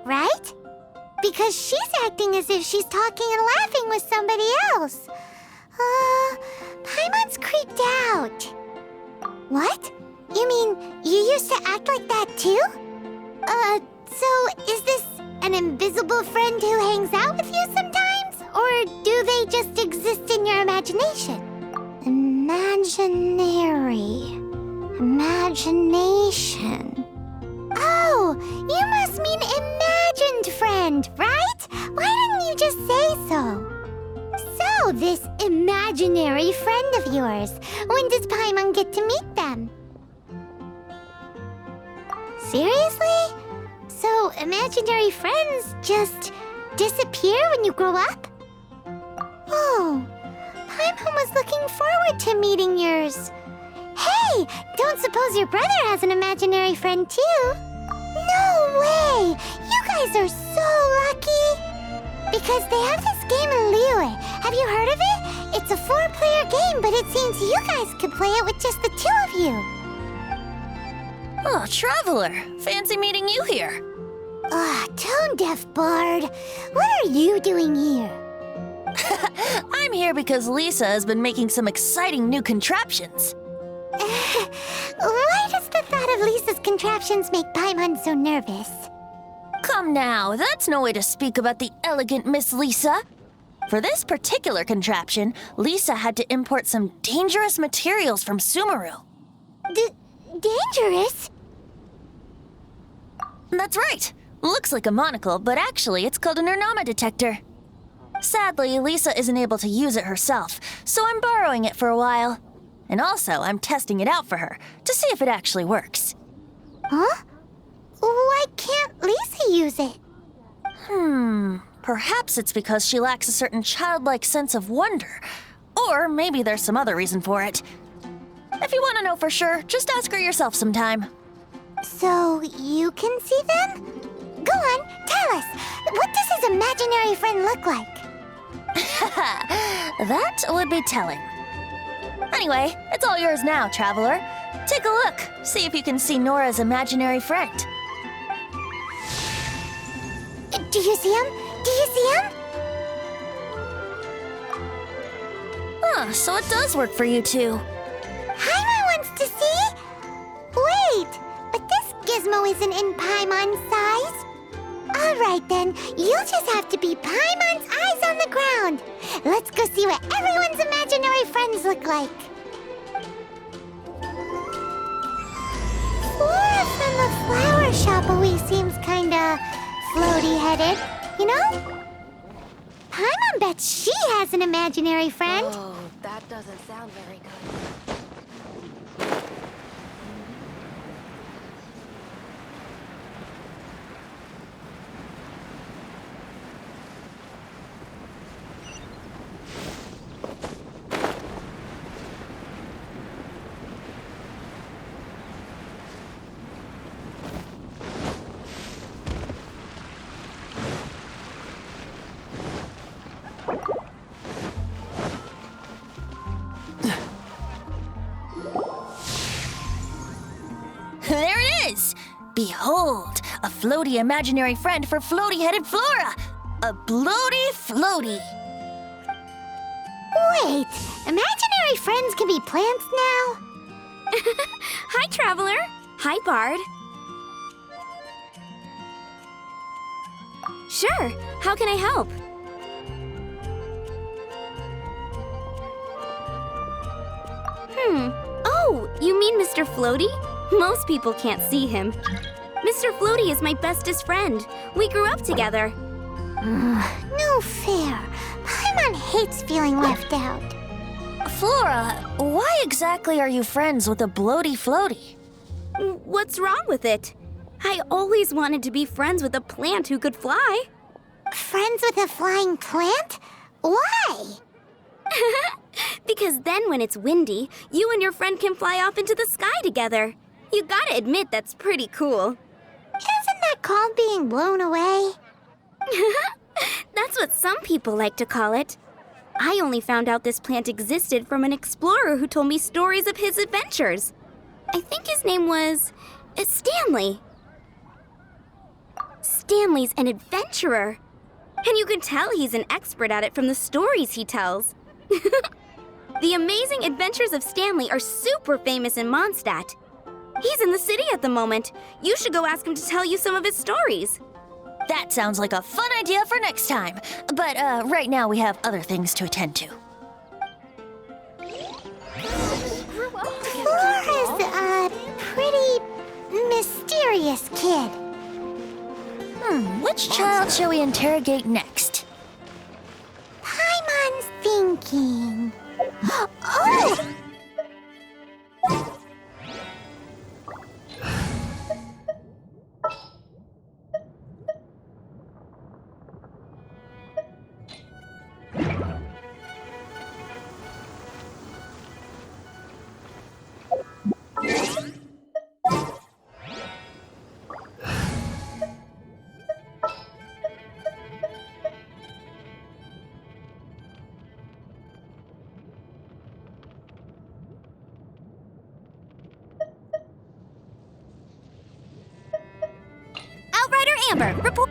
right? Because she's acting as if she's talking and laughing with somebody else. Paimon's creeped out. What? You mean you used to act like that too? So is this an invisible friend who hangs out with you sometimes? Or do they just exist in your imagination? Imagination. Oh, you must mean imagined friend, right? Why didn't you just say so? So, this imaginary friend of yours, when does Paimon get to meet them? Seriously? So, imaginary friends just disappear when you grow up? Oh, Paimon was looking forward to meeting yours. Hey, don't suppose your brother has an imaginary friend too? No way! You guys are so lucky! Because they have this game in Liyue. Have you heard of it? It's a 4-player game, but it seems you guys could play it with just the 2 of you. Oh, Traveler! Fancy meeting you here. Tone-deaf bard. What are you doing here? I'm here because Lisa has been making some exciting new contraptions. Why does the thought of Lisa's contraptions make Paimon so nervous? Come now, that's no way to speak about the elegant Miss Lisa. For this particular contraption, Lisa had to import some dangerous materials from Sumeru. Dangerous? That's right. Looks like a monocle, but actually it's called an Urnama detector. Sadly, Lisa isn't able to use it herself, so I'm borrowing it for a while. And also, I'm testing it out for her, to see if it actually works. Huh? Why can't Lisa use it? Perhaps it's because she lacks a certain childlike sense of wonder. Or maybe there's some other reason for it. If you want to know for sure, just ask her yourself sometime. So, you can see them? Go on, tell us. What does his imaginary friend look like? That would be telling. Anyway, it's all yours now, Traveler. Take a look. See if you can see Nora's imaginary friend. Do you see him? Do you see him? So it does work for you two. Paimon wants to see? Wait, but this gizmo isn't in Paimon's size. All right then, you'll just have to be Paimon's eyes on the ground. Let's go see what everyone's imaginary friends look like. Flora from the flower shop always seems kinda floaty-headed, you know? Paimon bets she has an imaginary friend. Oh, that doesn't sound very good. There it is! Behold, a floaty imaginary friend for floaty-headed Flora! A bloaty floaty! Wait, imaginary friends can be plants now? Hi, Traveler. Hi, Bard. Sure. How can I help? Oh, you mean Mr. Floaty? Most people can't see him. Mr. Floaty is my bestest friend. We grew up together. No fair. Paimon hates feeling left out. Flora, why exactly are you friends with a bloaty floaty? What's wrong with it? I always wanted to be friends with a plant who could fly. Friends with a flying plant? Why? Because then when it's windy, you and your friend can fly off into the sky together. You gotta admit that's pretty cool. Isn't that called being blown away? That's what some people like to call it. I only found out this plant existed from an explorer who told me stories of his adventures. I think his name was Stanley. Stanley's an adventurer. And you can tell he's an expert at it from the stories he tells. The Amazing Adventures of Stanley are super famous in Mondstadt. He's in the city at the moment. You should go ask him to tell you some of his stories. That sounds like a fun idea for next time. But right now we have other things to attend to. Flora's a pretty mysterious kid. Which child shall we interrogate next? Paimon's thinking. Oh! Outrider Amber, report.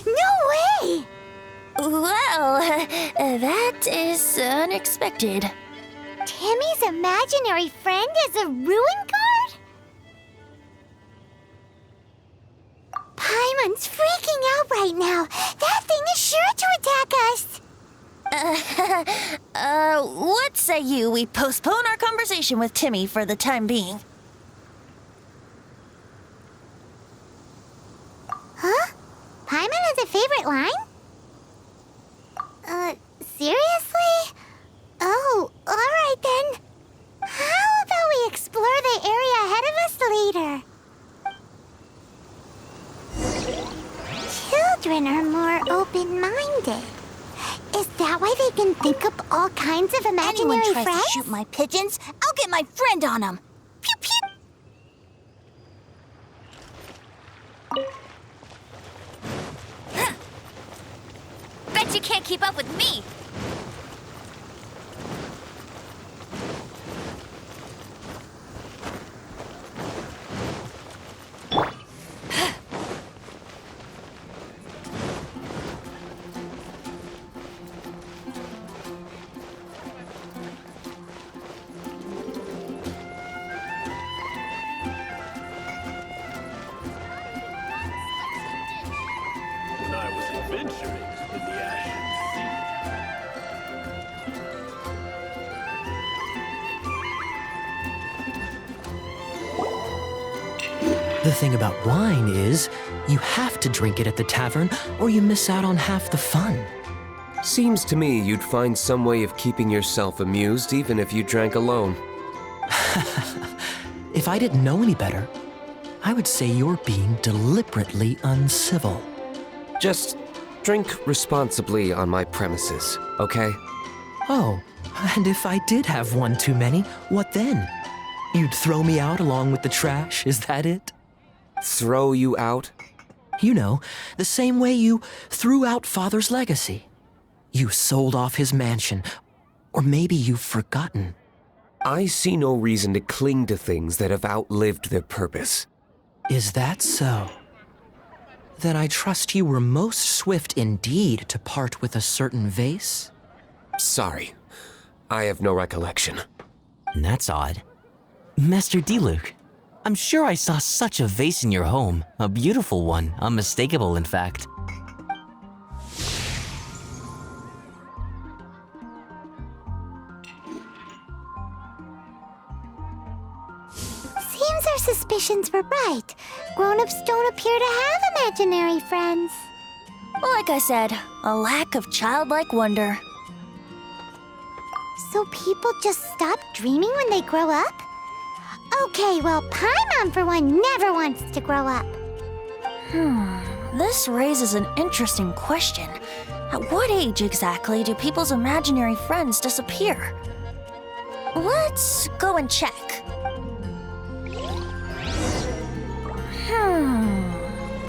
No way! Well, that is unexpected. Timmy's imaginary friend is a ruin guard? Paimon's freaking out right now. That thing is sure to attack us. What say you we postpone our conversation with Timmy for the time being? Huh? Paimon has a favorite line? Seriously? Oh, alright then. How about we explore the area ahead of us later? Children are more open-minded. Is that why they can think up all kinds of imaginary Anyone tries friends? to shoot my pigeons, I'll get my friend on them. Pew pew. Bet you can't keep up with me. When I was adventuring in the Ashen The thing about wine is, you have to drink it at the tavern or you miss out on half the fun. Seems to me you'd find some way of keeping yourself amused even if you drank alone. If I didn't know any better, I would say you're being deliberately uncivil. Just drink responsibly on my premises, okay? Oh, and if I did have one too many, what then? You'd throw me out along with the trash, is that it? Throw you out? You know, the same way you threw out Father's legacy. You sold off his mansion, or maybe you've forgotten. I see no reason to cling to things that have outlived their purpose. Is that so? Then I trust you were most swift indeed to part with a certain vase? Sorry, I have no recollection. That's odd. Master Diluc, I'm sure I saw such a vase in your home. A beautiful one, unmistakable in fact. Seems our suspicions were right. Grown-ups don't appear to have imaginary friends. Like I said, a lack of childlike wonder. So people just stop dreaming when they grow up? Okay, well, Paimon, for one, never wants to grow up. This raises an interesting question. At what age exactly do people's imaginary friends disappear? Let's go and check.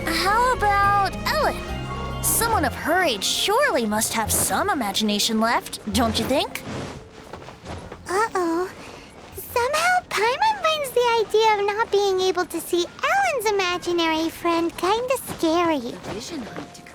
How about Ellen? Someone of her age surely must have some imagination left, don't you think? Uh-oh. Somehow, Paimon finds the idea of not being able to see Ellen's imaginary friend kinda scary. Vision hunt to create.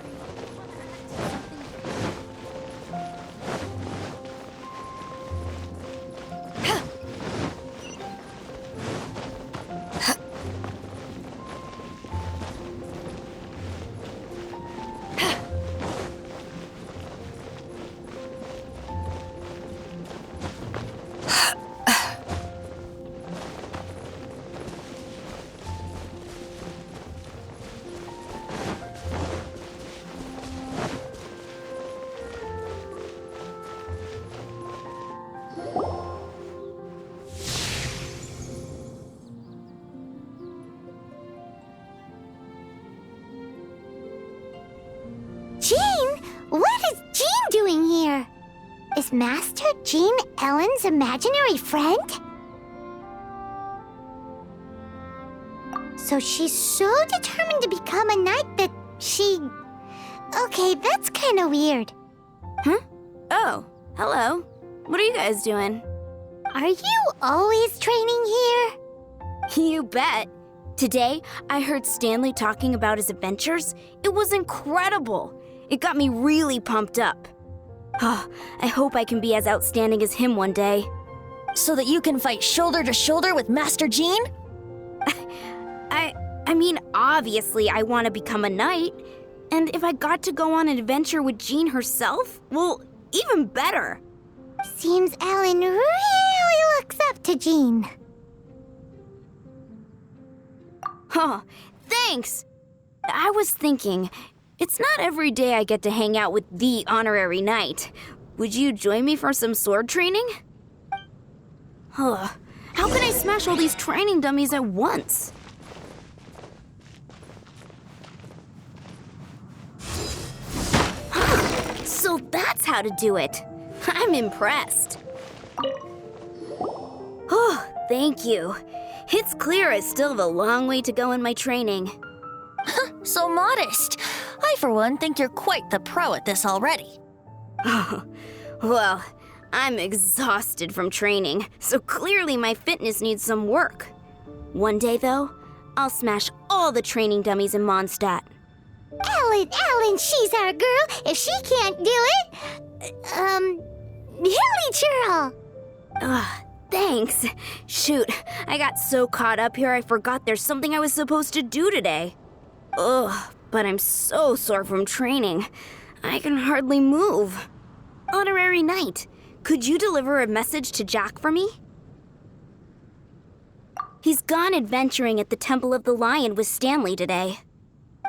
Jean? What is Jean doing here? Is Master Jean Ellen's imaginary friend? So she's so determined to become a knight that she... Okay, that's kind of weird. Oh, hello. What are you guys doing? Are you always training here? You bet. Today, I heard Stanley talking about his adventures. It was incredible. It got me really pumped up. I hope I can be as outstanding as him one day. So that you can fight shoulder to shoulder with Master Jean? I mean, obviously I want to become a knight. And if I got to go on an adventure with Jean herself, well, even better. Seems Ellen really looks up to Jean. Thanks. I was thinking, it's not every day I get to hang out with the honorary knight. Would you join me for some sword training? How can I smash all these training dummies at once? So that's how to do it. I'm impressed. Oh, thank you. It's clear I still have a long way to go in my training. So modest. I, for one, think you're quite the pro at this already. Well, I'm exhausted from training, so clearly my fitness needs some work. One day, though, I'll smash all the training dummies in Mondstadt. Ellen, she's our girl. If she can't do it, Hilly Churl. Thanks. Shoot, I got so caught up here I forgot there's something I was supposed to do today. But I'm so sore from training. I can hardly move. Honorary Knight, could you deliver a message to Jack for me? He's gone adventuring at the Temple of the Lion with Stanley today.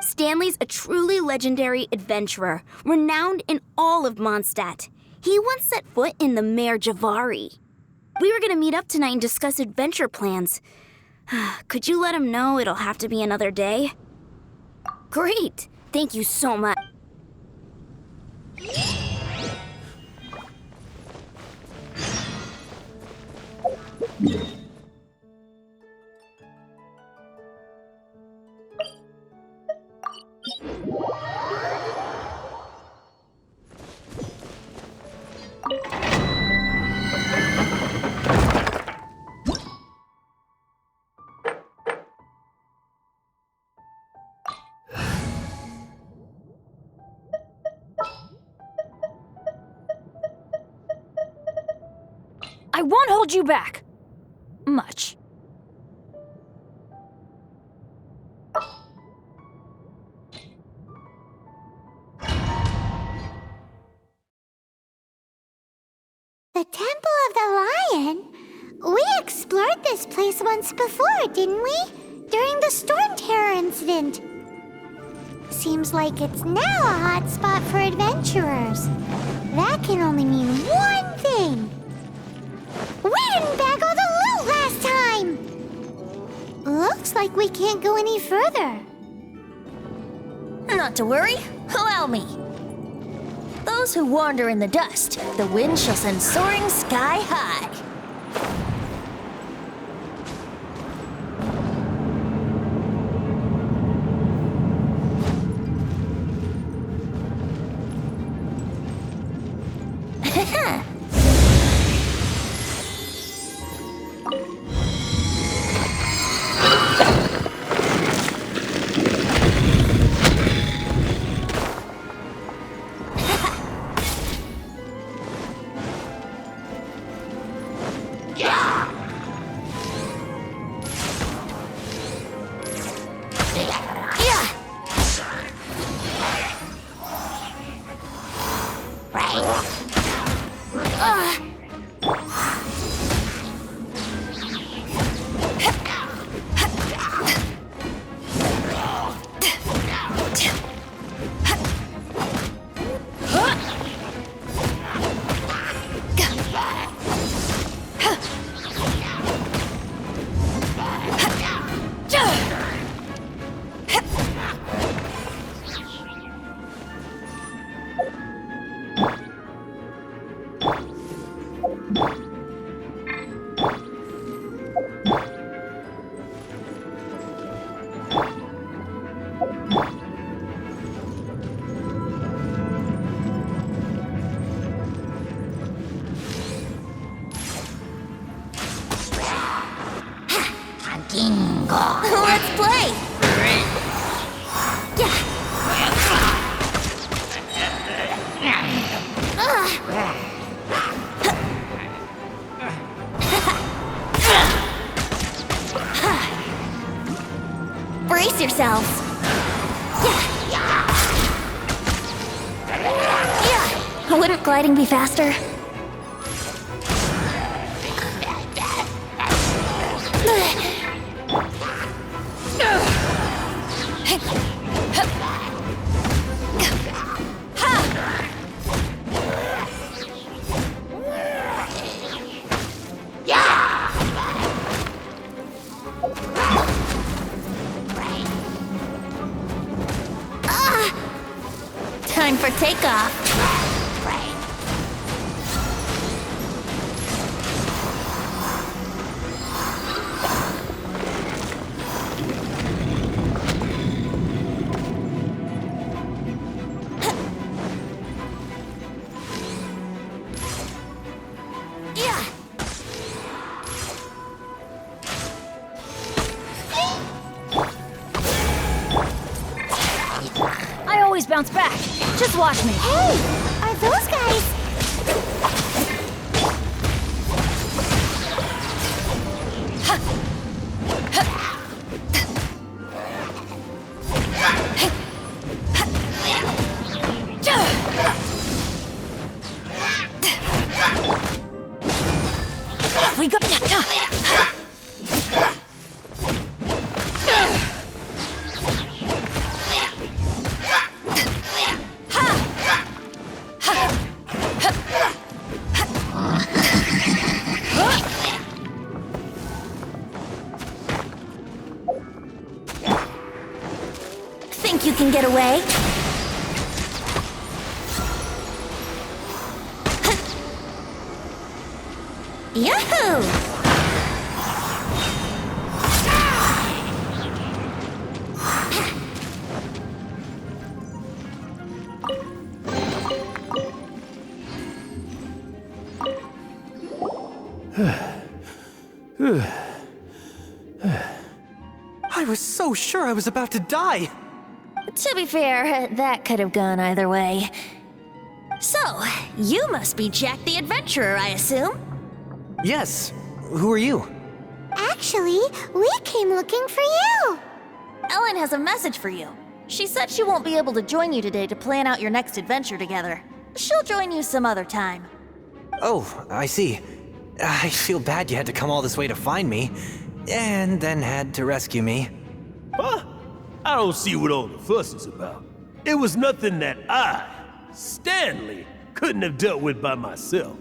Stanley's a truly legendary adventurer, renowned in all of Mondstadt. He once set foot in the Mare Javari. We were gonna meet up tonight and discuss adventure plans. Could you let him know it'll have to be another day? Great! Thank you so much. I won't hold you back. Much. The Temple of the Lion? We explored this place once before, didn't we? During the Storm Terror incident. Seems like it's now a hot spot for adventurers. That can only mean one thing. We didn't bag all the loot last time! like we can't go any further. Not to worry, allow me. Those who wander in the dust, the wind shall send soaring sky high. Let's play! Brace yourselves! Wouldn't gliding be faster? Time for takeoff. I always bounce back. Just watch me. Hey, are those guys? We got Think you can get away? Yahoo! I was so sure I was about to die. To be fair, that could have gone either way. So, you must be Jack the Adventurer, I assume? Yes. Who are you? Actually, we came looking for you. Ellen has a message for you. She said she won't be able to join you today to plan out your next adventure together. She'll join you some other time. Oh, I see. I feel bad you had to come all this way to find me, and then had to rescue me. Huh? I don't see what all the fuss is about. It was nothing that I, Stanley, couldn't have dealt with by myself.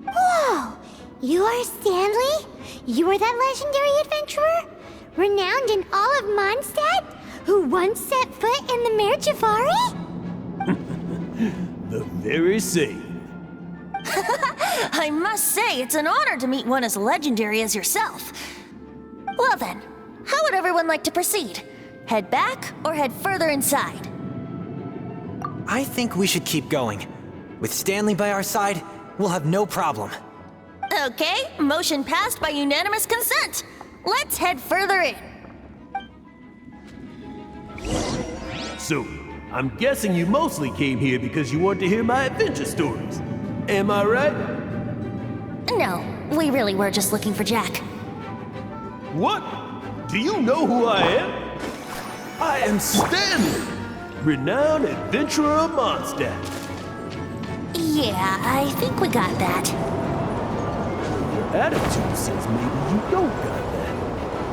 Whoa! You are Stanley? You are that legendary adventurer? renowned in all of Mondstadt, who once set foot in the Mare Javari? The very same. I must say, it's an honor to meet one as legendary as yourself. Well then, how would everyone like to proceed? Head back or head further inside? I think we should keep going. With Stanley by our side, we'll have no problem. Okay, motion passed by unanimous consent. Let's head further in. So, I'm guessing you mostly came here because you want to hear my adventure stories. Am I right? No, we really were just looking for Jack. What? Do you know who I am? I am Stanley, renowned adventurer of Mondstadt. Yeah, I think we got that. Your attitude says maybe you don't got that.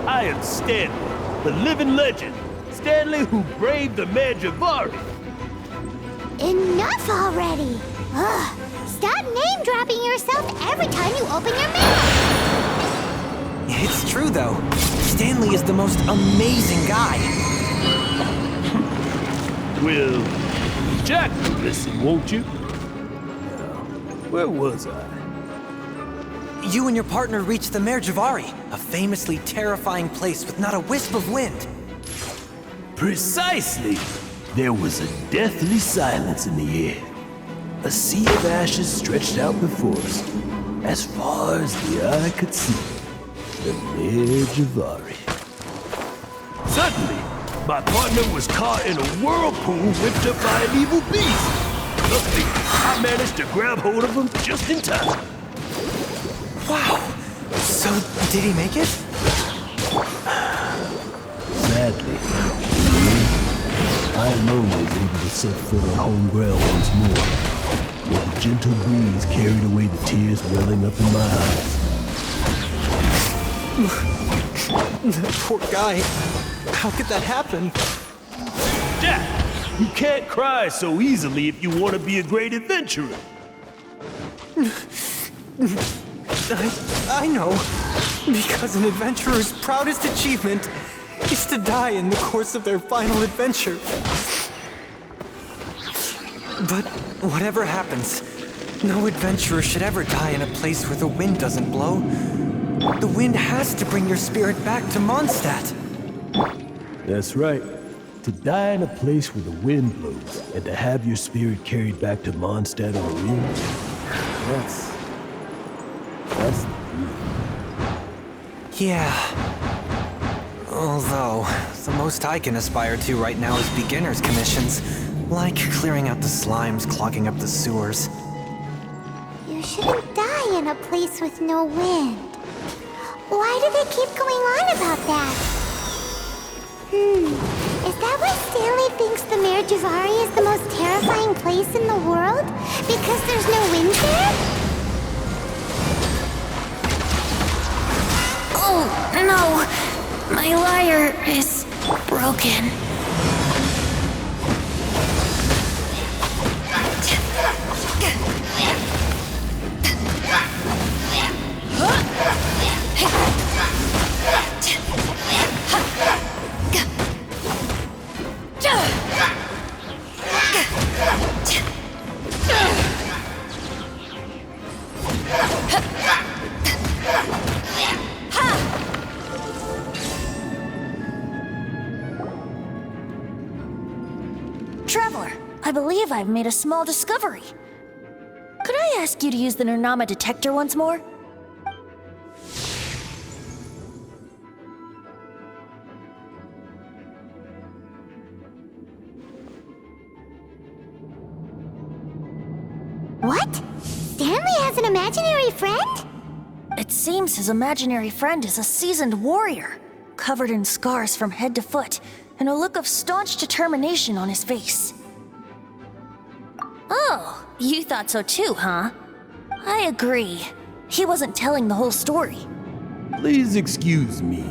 I am Stanley, the living legend. Stanley who braved the Mare Javari. Enough already! Ugh, stop name-dropping yourself every time you open your mouth! It's true, though. Stanley is the most amazing guy. Well, Jack will listen, won't you? Now, where was I? You and your partner reached the Mare Javari, a famously terrifying place with not a wisp of wind. Precisely! There was a deathly silence in the air. A sea of ashes stretched out before us, as far as the eye could see. The Mare Javari. Suddenly, my partner was caught in a whirlpool whipped up by an evil beast. Luckily, I managed to grab hold of him just in time. Wow! So, did he make it? Sadly, I alone was able to set foot on home ground once more, where the gentle breeze carried away the tears welling up in my eyes. That poor guy. How could that happen? Jack, you can't cry so easily if you want to be a great adventurer. I know. Because an adventurer's proudest achievement is to die in the course of their final adventure. But whatever happens, no adventurer should ever die in a place where the wind doesn't blow. The wind has to bring your spirit back to Mondstadt. That's right. To die in a place where the wind blows and to have your spirit carried back to Mondstadt on the wind, that's the dream. Yeah. Although, the most I can aspire to right now is beginner's commissions, like clearing out the slimes clogging up the sewers. You shouldn't die in a place with no wind. Why do they keep going on about that? Is that why Stanley thinks the Mare Javari is the most terrifying place in the world? Because there's no wind there? Oh, no! My lyre is broken. Traveler, I believe I've made a small discovery. Could I ask you to use the Nernama detector once more? What? Stanley has an imaginary friend? It seems his imaginary friend is a seasoned warrior, covered in scars from head to foot, and a look of staunch determination on his face. Oh, you thought so too, huh? I agree. He wasn't telling the whole story. Please excuse me.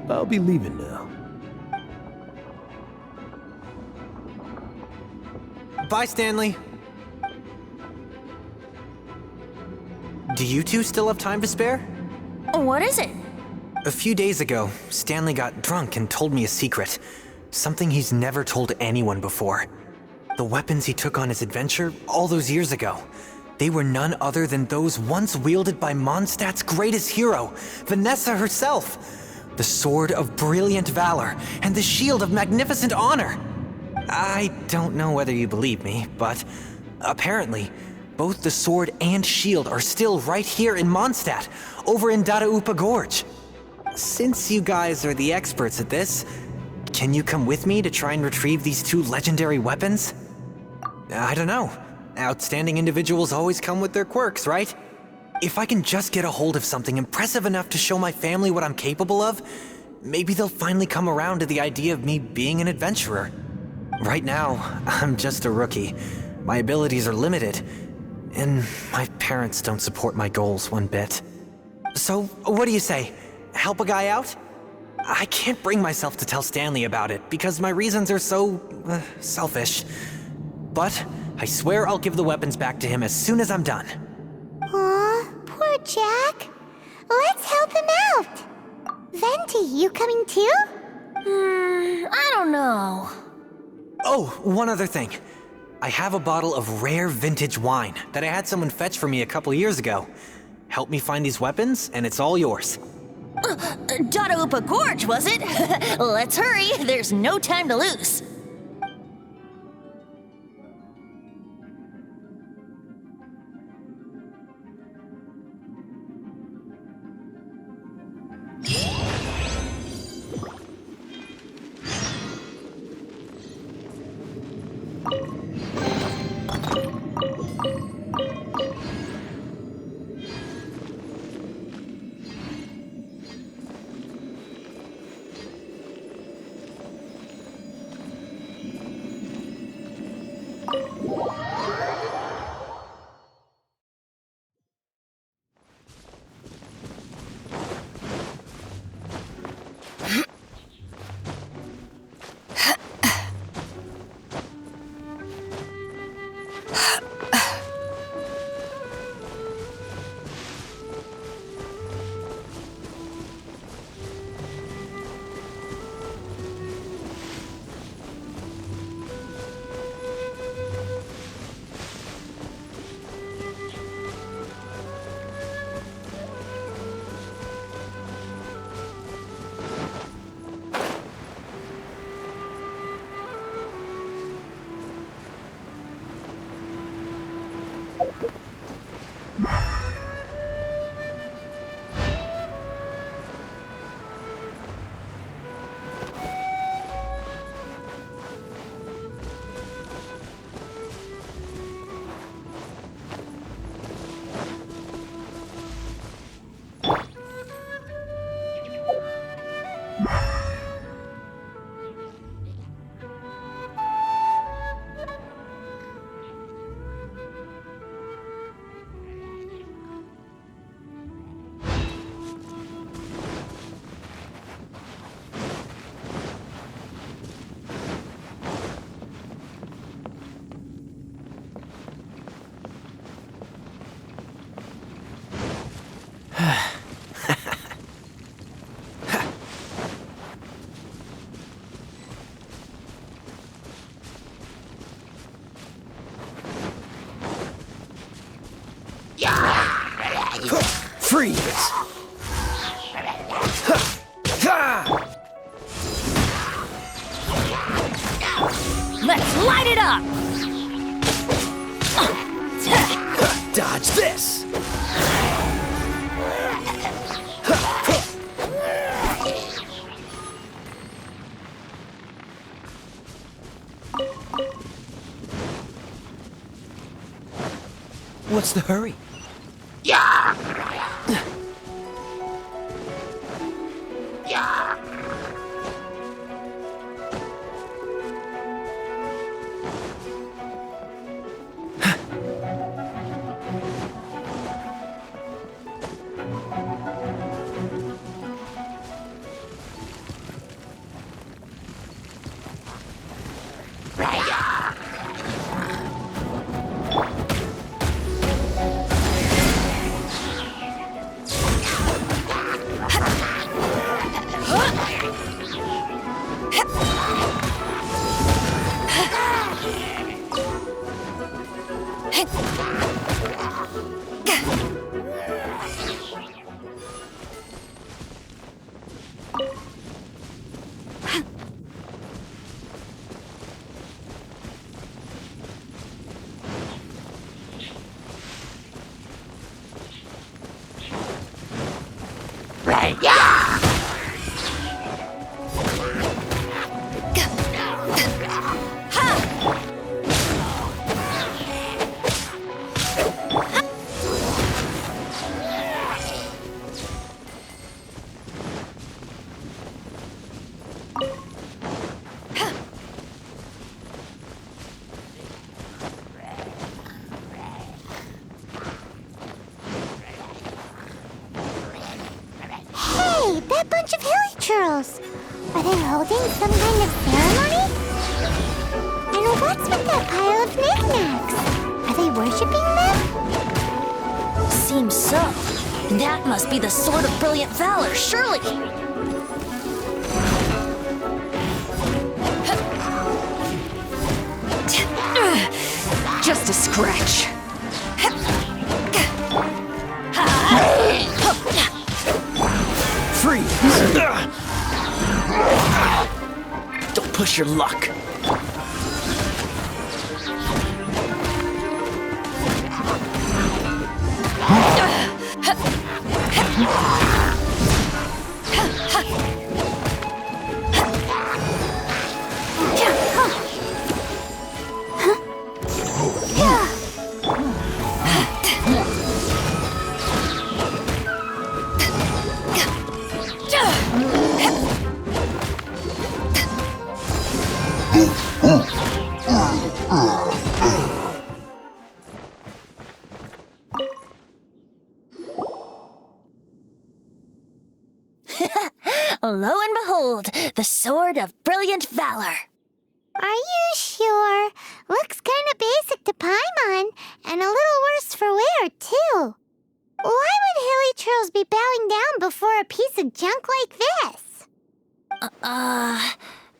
I'll be leaving now. Bye, Stanley. Do you two still have time to spare? What is it? A few days ago, Stanley got drunk and told me a secret. Something he's never told anyone before. The weapons he took on his adventure all those years ago, they were none other than those once wielded by Mondstadt's greatest hero, Vanessa herself. The Sword of Brilliant Valor and the Shield of Magnificent Honor. I don't know whether you believe me, but apparently, both the sword and shield are still right here in Mondstadt, over in Dadaupa Gorge. Since you guys are the experts at this, can you come with me to try and retrieve these two legendary weapons? I don't know. Outstanding individuals always come with their quirks, right? If I can just get a hold of something impressive enough to show my family what I'm capable of, maybe they'll finally come around to the idea of me being an adventurer. Right now, I'm just a rookie. My abilities are limited, and my parents don't support my goals one bit. So, what do you say? Help a guy out? I can't bring myself to tell Stanley about it because my reasons are so selfish. But I swear I'll give the weapons back to him as soon as I'm done. Aw, poor Jack. Let's help him out. Venti, you coming too? I don't know. Oh, one other thing. I have a bottle of rare vintage wine that I had someone fetch for me a couple years ago. Help me find these weapons, and it's all yours. Dadaupa Gorge, was it? Let's hurry. There's no time to lose. Freeze! Let's light it up! Dodge this! What's the hurry? bunch of hilly churls. Are they holding some kind of ceremony? And what's with that pile of knickknacks? Are they worshipping them? Seems so. That must be the Sword of Brilliant Valor, surely. Just a scratch. Freeze! Don't push your luck. Lo and behold, the Sword of Brilliant Valor. Are you sure? Looks kinda basic to Paimon, and a little worse for wear, too. Why would hilly churls be bowing down before a piece of junk like this?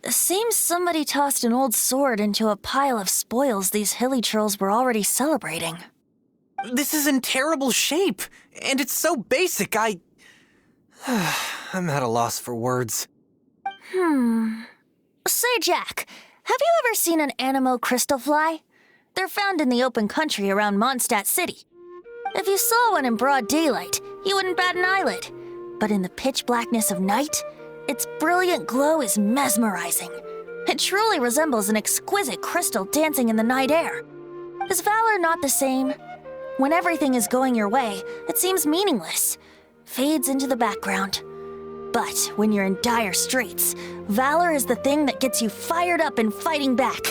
Seems somebody tossed an old sword into a pile of spoils these hilly churls were already celebrating. This is in terrible shape, and it's so basic, I'm at a loss for words. Say, Jack, have you ever seen an Animo crystal fly? They're found in the open country around Mondstadt City. If you saw one in broad daylight, you wouldn't bat an eyelid. But in the pitch blackness of night, its brilliant glow is mesmerizing. It truly resembles an exquisite crystal dancing in the night air. Is valor not the same? When everything is going your way, it seems meaningless, fades into the background. But when you're in dire straits, valor is the thing that gets you fired up and fighting back.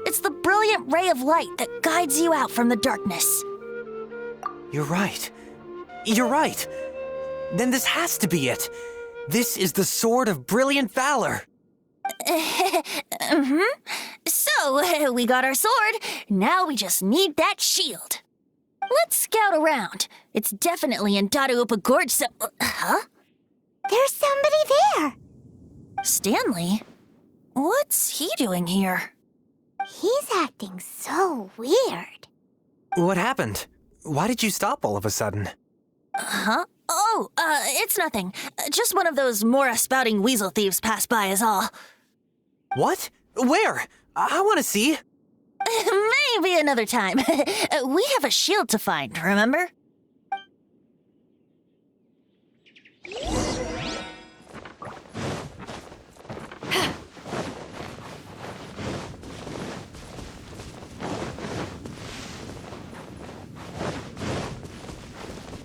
It's the brilliant ray of light that guides you out from the darkness. You're right. You're right. Then this has to be it. This is the Sword of Brilliant Valor. So, we got our sword. Now we just need that shield. Let's scout around. It's definitely in Dadaupa Gorge, so... Huh? There's somebody there. Stanley? What's he doing here? He's acting so weird. What happened? Why did you stop all of a sudden? Huh? Oh, it's nothing. Just one of those Mora-spouting weasel thieves passed by is all. What? Where? I want to see. Maybe another time. We have a shield to find, remember?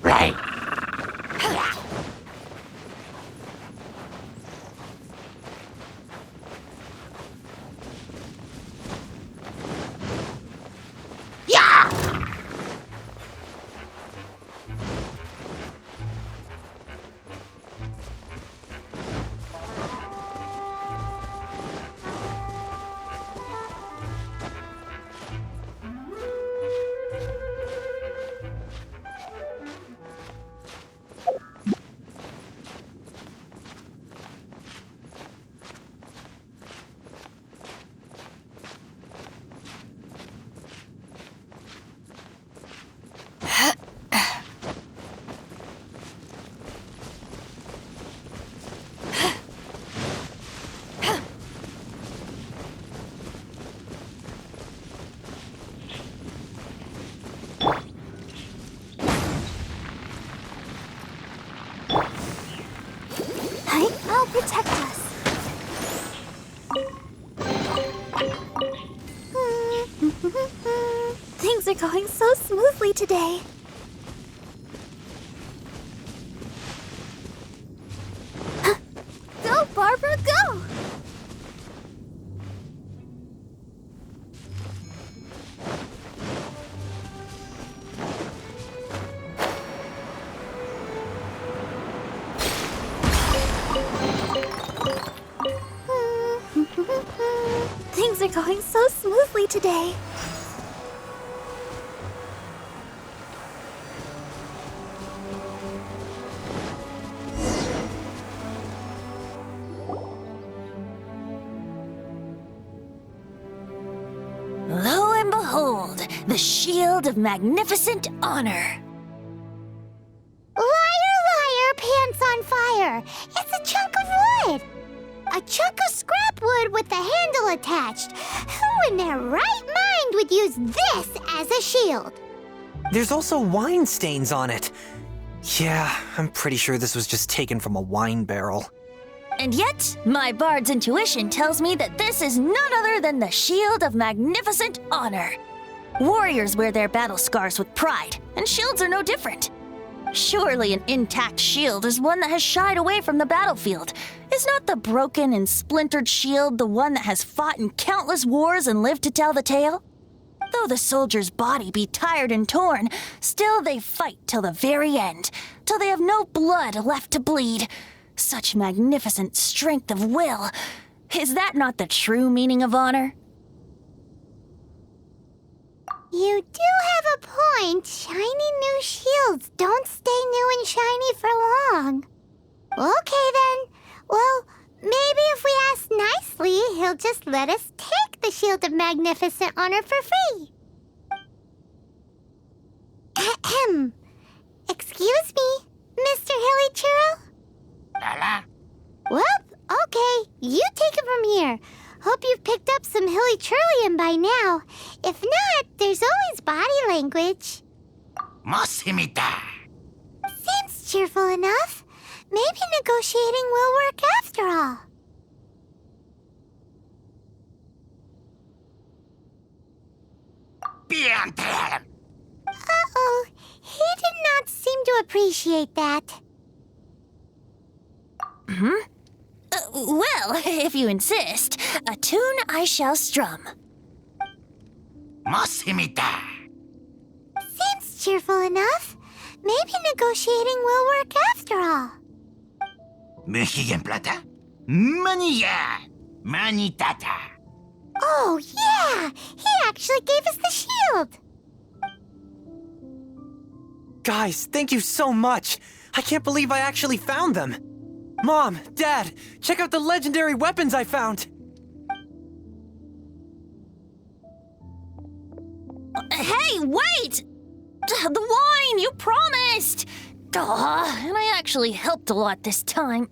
Right. I'll protect us. Things are going so smoothly today. Go, Barbara, go! going so smoothly today. Lo and behold, the shield of magnificent honor. Liar, liar, pants on fire. It's a chunk of wood. A chunk of scrap wood with the handle attached. Who in their right mind would use this as a shield? There's also wine stains on it. Yeah, I'm pretty sure this was just taken from a wine barrel. And yet, my bard's intuition tells me that this is none other than the shield of magnificent honor. Warriors wear their battle scars with pride, and shields are no different. Surely an intact shield is one that has shied away from the battlefield. Is not the broken and splintered shield the one that has fought in countless wars and lived to tell the tale? Though the soldier's body be tired and torn, still they fight till the very end, till they have no blood left to bleed. Such magnificent strength of will. Is that not the true meaning of honor? You do have a point. Shiny new shields don't stay new and shiny for long. Okay then. Well, maybe if we ask nicely, he'll just let us take the Shield of Magnificent Honor for free. Ahem. Excuse me, Mr. Hilly Churro? Well, okay. You take it from here. Hope you've picked up some Hilly Churlian by now. If not, there's always body language. Seems cheerful enough. Maybe negotiating will work after all. Uh-oh. He did not seem to appreciate that. Well, if you insist, a tune I shall strum. Seems cheerful enough. Maybe negotiating will work after all. Oh, yeah! He actually gave us the shield! Guys, thank you so much. I can't believe I actually found them. Mom, Dad, check out the legendary weapons I found. Hey, wait! The wine, you promised! And I actually helped a lot this time.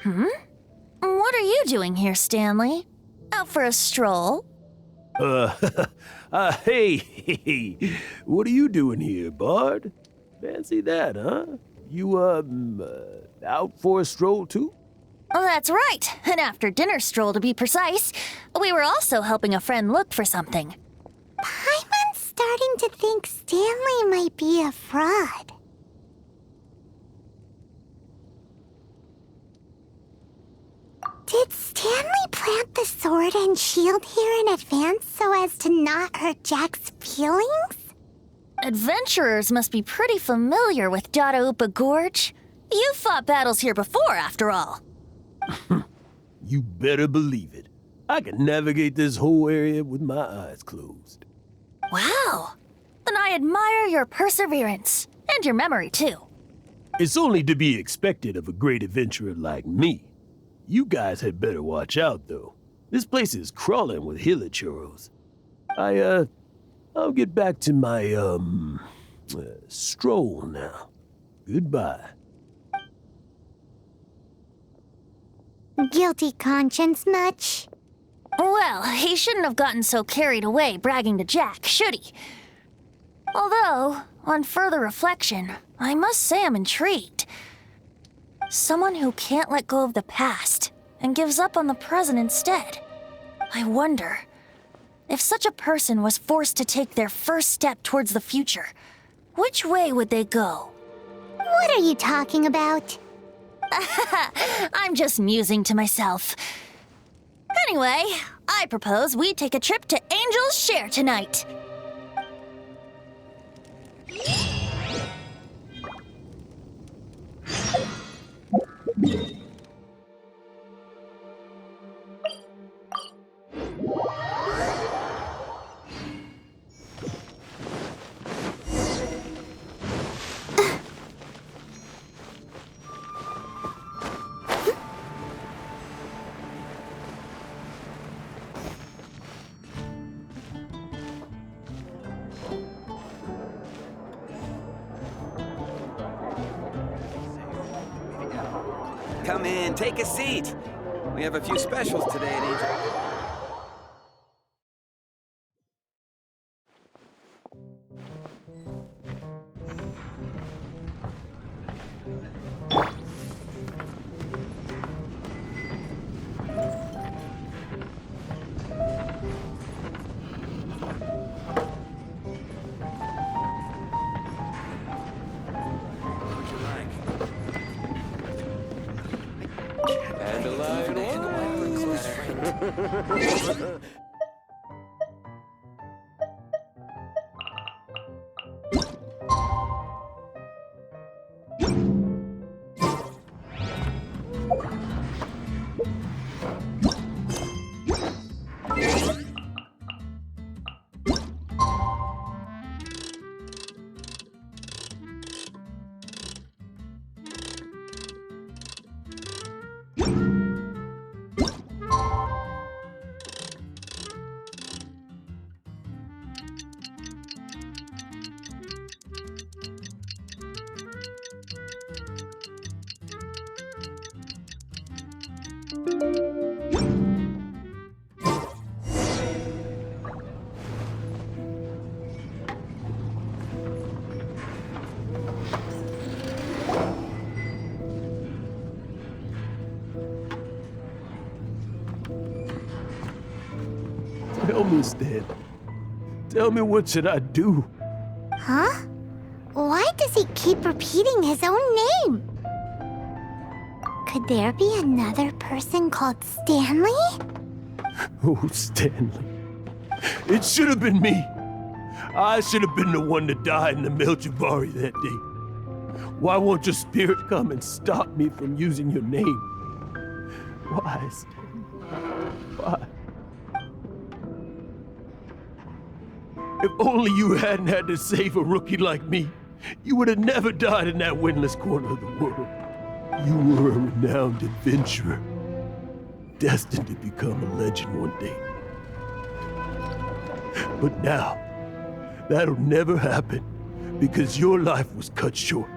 What are you doing here, Stanley? Out for a stroll? Hey, what are you doing here, Bard? Fancy that, huh? You, out for a stroll too? Oh, that's right. An after-dinner stroll, to be precise. We were also helping a friend look for something. Paimon's starting to think Stanley might be a fraud. Did Stanley plant the sword and shield here in advance so as to not hurt Jack's feelings? Adventurers must be pretty familiar with Dadaupa Gorge. You fought battles here before, after all. You better believe it. I can navigate this whole area with my eyes closed. Wow. Then I admire your perseverance. And your memory, too. It's only to be expected of a great adventurer like me. You guys had better watch out, though. This place is crawling with hilichurros. I'll get back to my, stroll now. Goodbye. Guilty conscience much? Well, he shouldn't have gotten so carried away bragging to Jack, should he? Although, on further reflection, I must say I'm intrigued. Someone who can't let go of the past and gives up on the present instead. I wonder, if such a person was forced to take their first step towards the future, which way would they go? What are you talking about? I'm just musing to myself. Anyway, I propose we take a trip to Angel's Share tonight. Come in, take a seat. We have a few specials today at Angel. Tell me, Stan. Tell me, what should I do? Huh? Why does he keep repeating his own name? Could there be another person called Stanley? Oh, Stanley. It should have been me. I should have been the one that died in the Melchivari that day. Why won't your spirit come and stop me from using your name? Why, Stanley? Why? If only you hadn't had to save a rookie like me, you would have never died in that windless corner of the world. You were a renowned adventurer, destined to become a legend one day. But now, that'll never happen, because your life was cut short,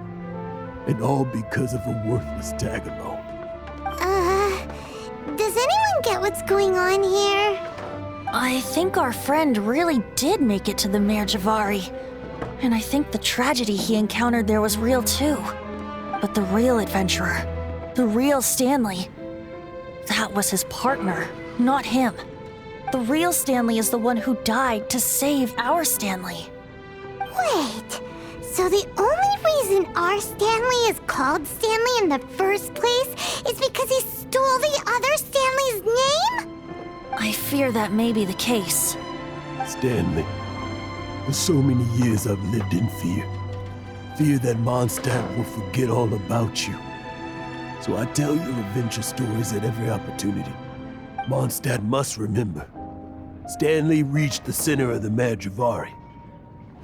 and all because of a worthless tag-along. Does anyone get what's going on here? I think our friend really did make it to the Mare Javari. And I think the tragedy he encountered there was real too. But the real adventurer, the real Stanley, that was his partner, not him. The real Stanley is the one who died to save our Stanley. Wait, so the only reason our Stanley is called Stanley in the first place is because he stole the other Stanley's name? I fear that may be the case. Stanley, for so many years I've lived in fear. Fear that Mondstadt will forget all about you. So I tell your adventure stories at every opportunity. Mondstadt must remember. Stanley reached the center of the Mare Javari.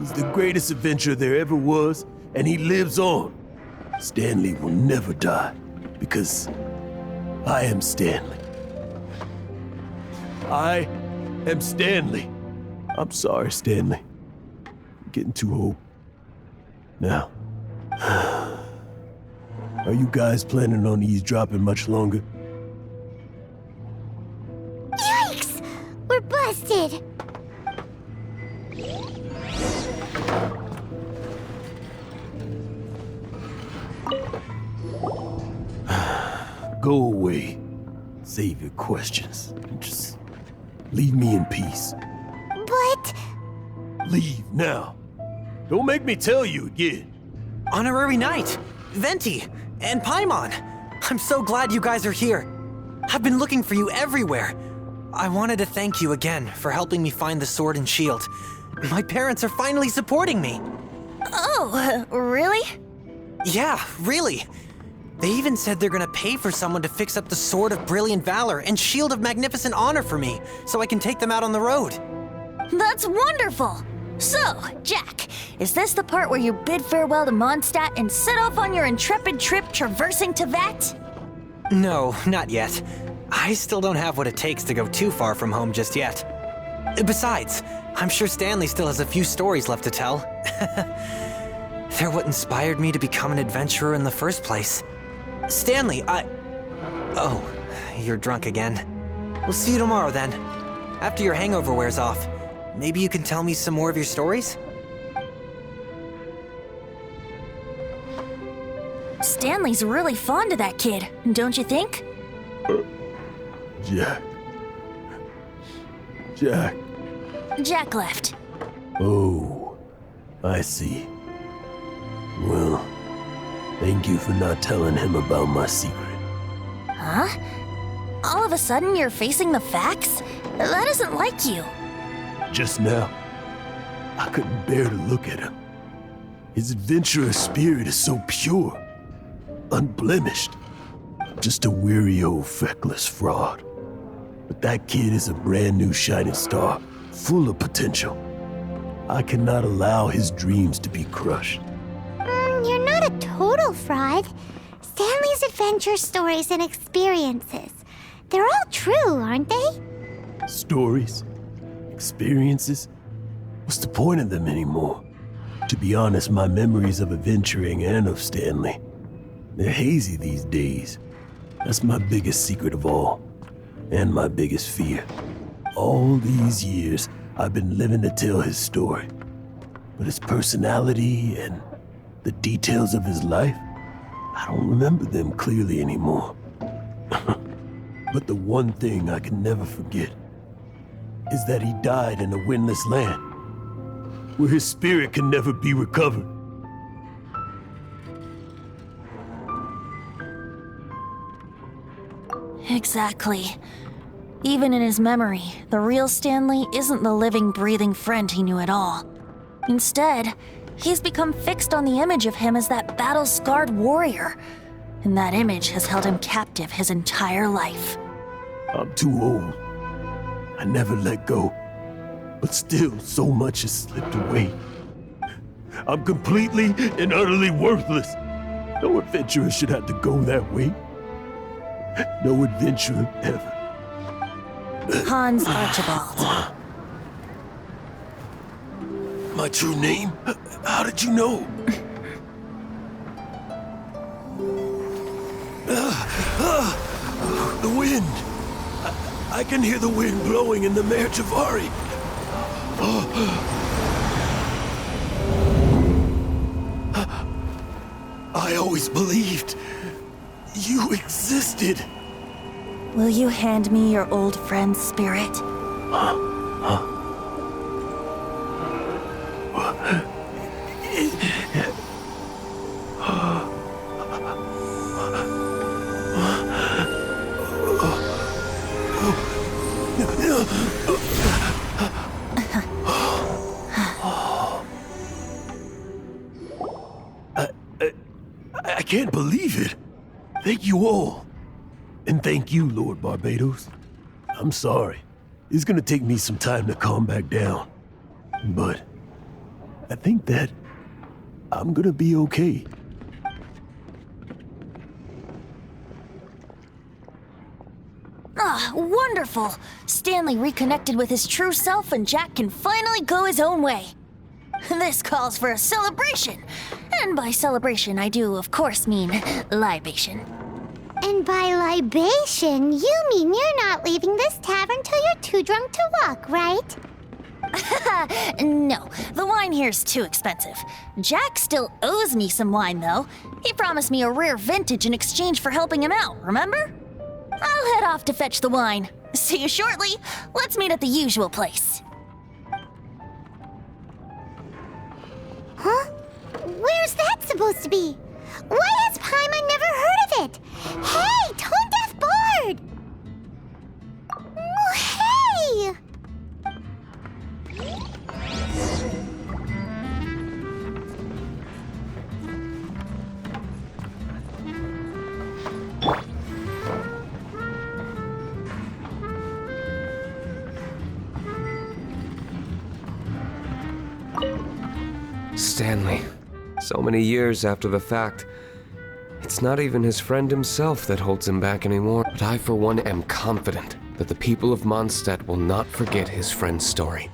He's the greatest adventurer there ever was, and he lives on. Stanley will never die, because I am Stanley. I am Stanley. I'm sorry, Stanley. I'm getting too old. Now, are you guys planning on eavesdropping much longer? Yikes! We're busted! Go away. Save your questions. And just leave me in peace. But... Leave now. Don't make me tell you again. Honorary Knight, Venti, and Paimon. I'm so glad you guys are here. I've been looking for you everywhere. I wanted to thank you again for helping me find the sword and shield. My parents are finally supporting me. Oh, really? Yeah, really. They even said they're gonna pay for someone to fix up the Sword of Brilliant Valor and Shield of Magnificent Honor for me, so I can take them out on the road. That's wonderful! So, Jack, is this the part where you bid farewell to Mondstadt and set off on your intrepid trip traversing Teyvat? No, not yet. I still don't have what it takes to go too far from home just yet. Besides, I'm sure Stanley still has a few stories left to tell. They're what inspired me to become an adventurer in the first place. Stanley, Oh, you're drunk again. We'll see you tomorrow then. After your hangover wears off. Maybe you can tell me some more of your stories? Stanley's really fond of that kid, don't you think? Jack. Jack. Jack left. Oh, I see. Well, thank you for not telling him about my secret. Huh? All of a sudden you're facing the facts? That isn't like you. Just now, I couldn't bear to look at him. His adventurous spirit is so pure, unblemished. Just a weary old feckless fraud. But that kid is a brand new shining star, full of potential. I cannot allow his dreams to be crushed. You're not a total fraud. Stanley's adventure stories and experiences. They're all true, aren't they? Stories? Experiences? What's the point of them anymore? To be honest, my memories of adventuring and of Stanley, they're hazy these days. That's my biggest secret of all, and my biggest fear. All these years, I've been living to tell his story. But his personality and the details of his life, I don't remember them clearly anymore. But the one thing I can never forget is that he died in a windless land, where his spirit can never be recovered. Exactly. Even in his memory, the real Stanley isn't the living, breathing friend he knew at all. Instead, he's become fixed on the image of him as that battle-scarred warrior, and that image has held him captive his entire life. I'm too old. I never let go. But still, so much has slipped away. I'm completely and utterly worthless. No adventurer should have to go that way. No adventurer ever. Hans Archibald. My true name? How did you know? The wind. I can hear the wind blowing in the Mare Javari. I always believed you existed. Will you hand me your old friend's spirit? I can't believe it. Thank you all. And thank you, Lord Barbados. I'm sorry. It's gonna take me some time to calm back down. But I think that I'm gonna be okay. Ah, wonderful! Stanley reconnected with his true self and Jack can finally go his own way. This calls for a celebration. And by celebration, I do, of course, mean libation. And by libation, you mean you're not leaving this tavern till you're too drunk to walk, right? No, the wine here's too expensive. Jack still owes me some wine, though. He promised me a rare vintage in exchange for helping him out, remember? I'll head off to fetch the wine. See you shortly. Let's meet at the usual place. Huh? Where's that supposed to be? Why has Paimon never heard of it? Hey, Tone Deaf Bard! Oh, hey! Stanley. So many years after the fact. It's not even his friend himself that holds him back anymore. But I, for one, am confident that the people of Mondstadt will not forget his friend's story.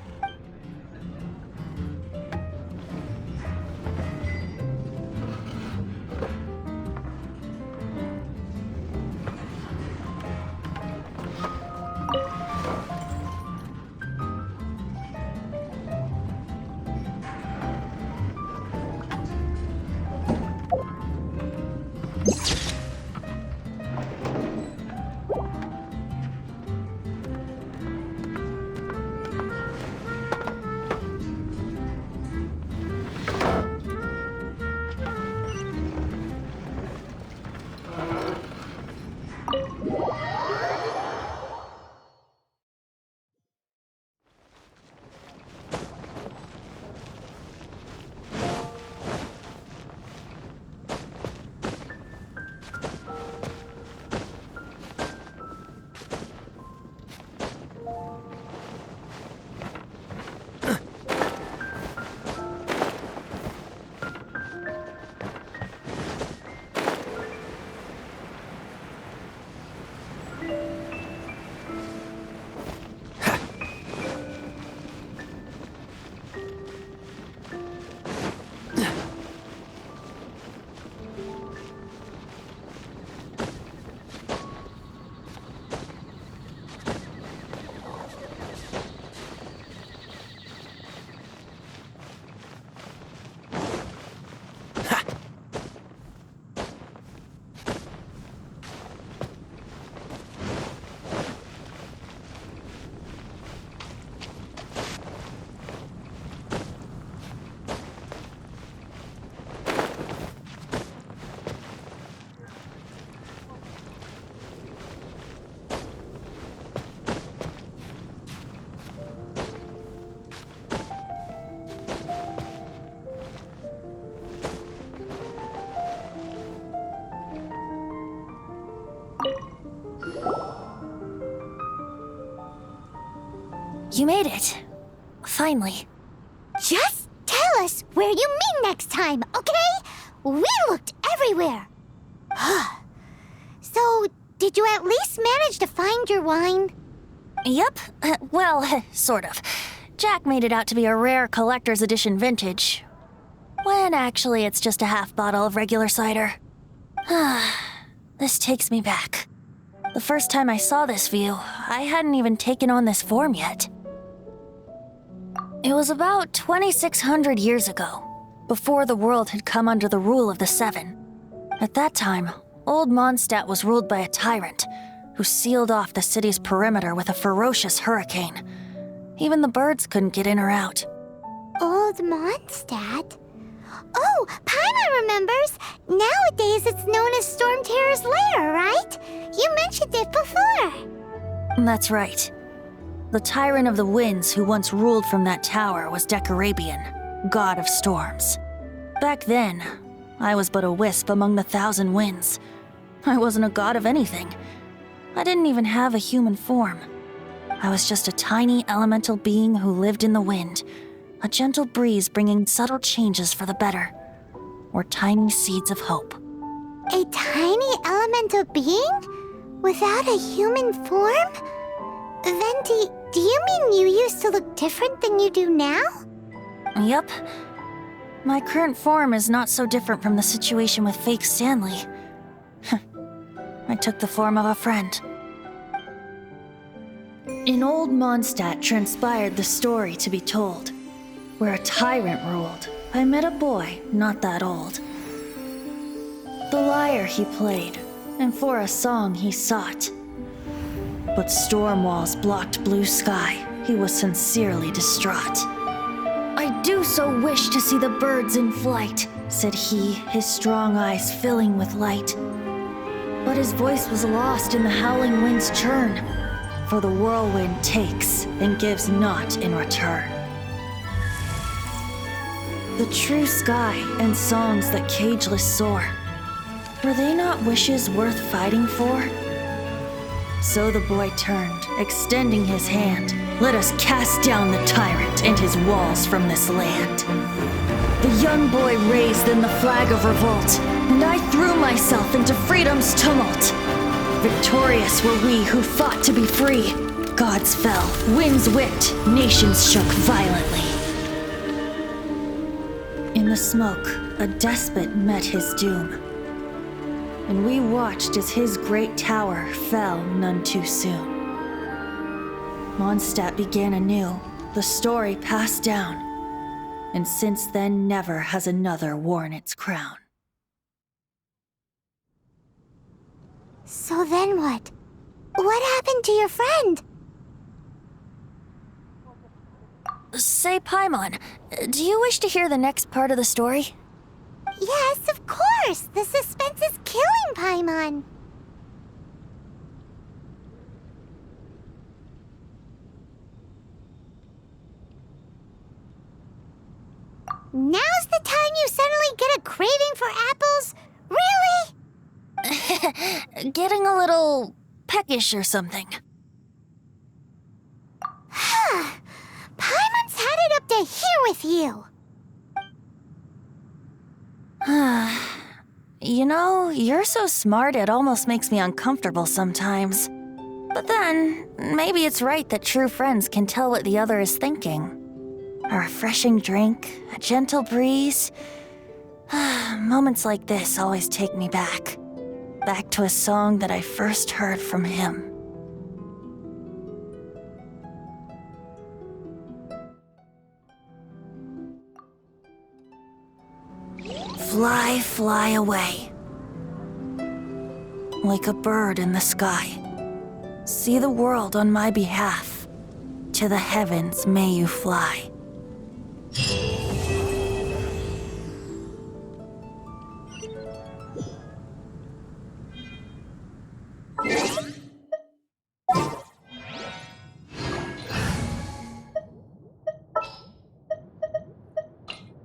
You made it. Finally. Just tell us where you meet next time, okay? We looked everywhere. So, did you at least manage to find your wine? Yep. Well, sort of. Jack made it out to be a rare collector's edition vintage, when actually it's just a half bottle of regular cider. This takes me back. The first time I saw this view, I hadn't even taken on this form yet. It was about 2,600 years ago, before the world had come under the rule of the Seven. At that time, old Mondstadt was ruled by a tyrant who sealed off the city's perimeter with a ferocious hurricane. Even the birds couldn't get in or out. Old Mondstadt? Oh, Paimon remembers! Nowadays it's known as Storm Terror's lair, right? You mentioned it before. That's right. The Tyrant of the Winds who once ruled from that tower was Decarabian, god of storms. Back then, I was but a wisp among the 1,000 winds. I wasn't a god of anything. I didn't even have a human form. I was just a tiny elemental being who lived in the wind, a gentle breeze bringing subtle changes for the better, or tiny seeds of hope. A tiny elemental being? Without a human form? Venti, do you mean you used to look different than you do now? Yep. My current form is not so different from the situation with fake Stanley. I took the form of a friend. In old Mondstadt transpired the story to be told. Where a tyrant ruled, I met a boy not that old. The lyre he played, and for a song he sought. But storm walls blocked blue sky, he was sincerely distraught. I do so wish to see the birds in flight, said he, his strong eyes filling with light. But his voice was lost in the howling wind's churn, for the whirlwind takes and gives not in return. The true sky and songs that cageless soar, were they not wishes worth fighting for? So the boy turned, extending his hand. Let us cast down the tyrant and his walls from this land. The young boy raised then the flag of revolt, and I threw myself into freedom's tumult. Victorious were we who fought to be free. Gods fell, winds whipped, nations shook violently. In the smoke, a despot met his doom, and we watched as his great tower fell none too soon. Mondstadt began anew, the story passed down, and since then never has another worn its crown. So then what? What happened to your friend? Say, Paimon, do you wish to hear the next part of the story? Yes, of course! The suspense is killing Paimon! Now's the time you suddenly get a craving for apples? Really? Getting a little peckish or something. Paimon's had it up to here with you! You know, you're so smart it almost makes me uncomfortable sometimes. But then, maybe it's right that true friends can tell what the other is thinking. A refreshing drink, a gentle breeze. Moments like this always take me back. Back to a song that I first heard from him. Fly, fly away. Like a bird in the sky. See the world on my behalf. To the heavens may you fly.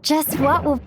Just what will...